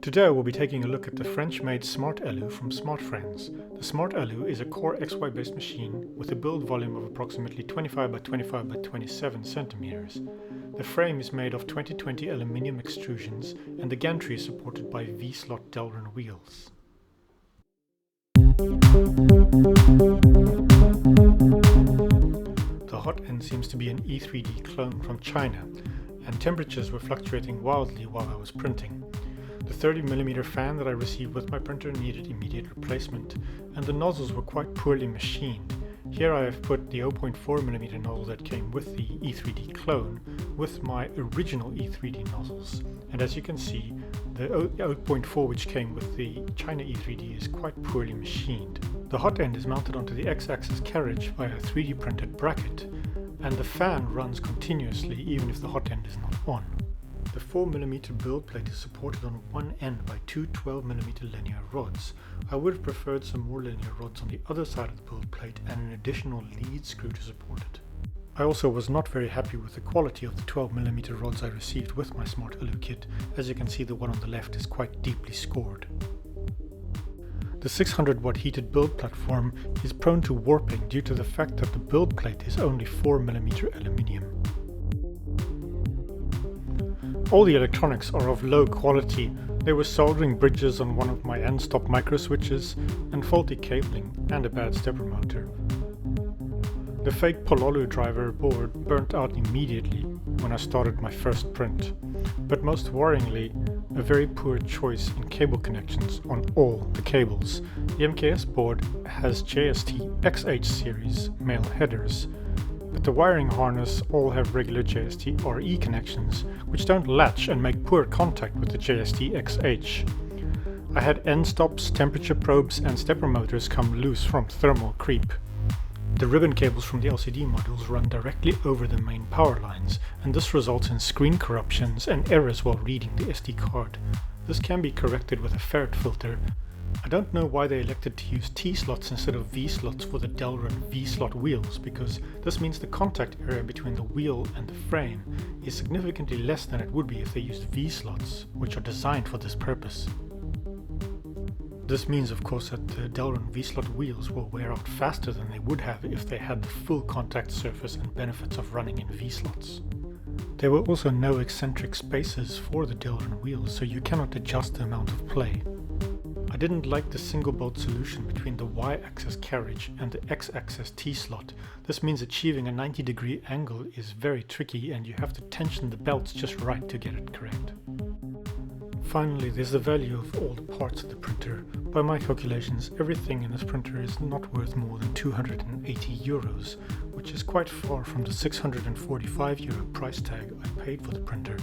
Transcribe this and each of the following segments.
Today we'll be taking a look at the French-made SmartALU from Smartfriendz. The SmartALU is a Core XY based machine with a build volume of approximately 25 by 25 by 27 centimeters. The frame is made of 2020 aluminium extrusions and the gantry is supported by V-slot Delrin wheels. The hot end seems to be an E3D clone from China, and temperatures were fluctuating wildly while I was printing. The 30mm fan that I received with my printer needed immediate replacement, and the nozzles were quite poorly machined. Here I have put the 0.4mm nozzle that came with the E3D clone with my original E3D nozzles, and as you can see, the 0.4 which came with the China E3D is quite poorly machined. The hot end is mounted onto the X-axis carriage via a 3D printed bracket, and the fan runs continuously even if the hot end is not on. The 4mm build plate is supported on one end by two 12mm linear rods. I would have preferred some more linear rods on the other side of the build plate and an additional lead screw to support it. I also was not very happy with the quality of the 12mm rods I received with my SmartALU kit. As you can see, the one on the left is quite deeply scored. The 600 watt heated build platform is prone to warping due to the fact that the build plate is only 4mm aluminium. All the electronics are of low quality. There were soldering bridges on one of my end stop micro switches and faulty cabling and a bad stepper motor. The fake PSimaX3D driver board burnt out immediately when I started my first print, but most worryingly, a very poor choice in cable connections on all the cables. The MKS board has JST XH series male headers, but the wiring harness all have regular JST RE connections, which don't latch and make poor contact with the JST XH. I had end stops, temperature probes and stepper motors come loose from thermal creep. The ribbon cables from the LCD modules run directly over the main power lines, and this results in screen corruptions and errors while reading the SD card. This can be corrected with a ferret filter. I don't know why they elected to use T-slots instead of V-slots for the Delrin V-slot wheels, because this means the contact area between the wheel and the frame is significantly less than it would be if they used V-slots, which are designed for this purpose. This means of course that the Delrin V-slot wheels will wear out faster than they would have if they had the full contact surface and benefits of running in V-slots. There were also no eccentric spaces for the Delrin wheels, so you cannot adjust the amount of play. I didn't like the single bolt solution between the Y-axis carriage and the X-axis T-slot. This means achieving a 90-degree angle is very tricky and you have to tension the belts just right to get it correct. Finally, there's the value of all the parts of the printer. By my calculations, everything in this printer is not worth more than 280 euros, which is quite far from the 645 euro price tag I paid for the printer.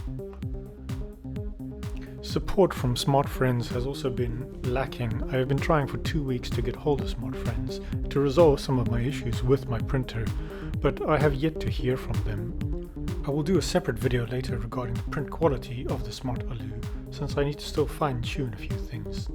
Support from Smartfriendz has also been lacking. I have been trying for 2 weeks to get hold of Smartfriendz to resolve some of my issues with my printer, but I have yet to hear from them. I will do a separate video later regarding the print quality of the SmartALU, since I need to still fine-tune a few things.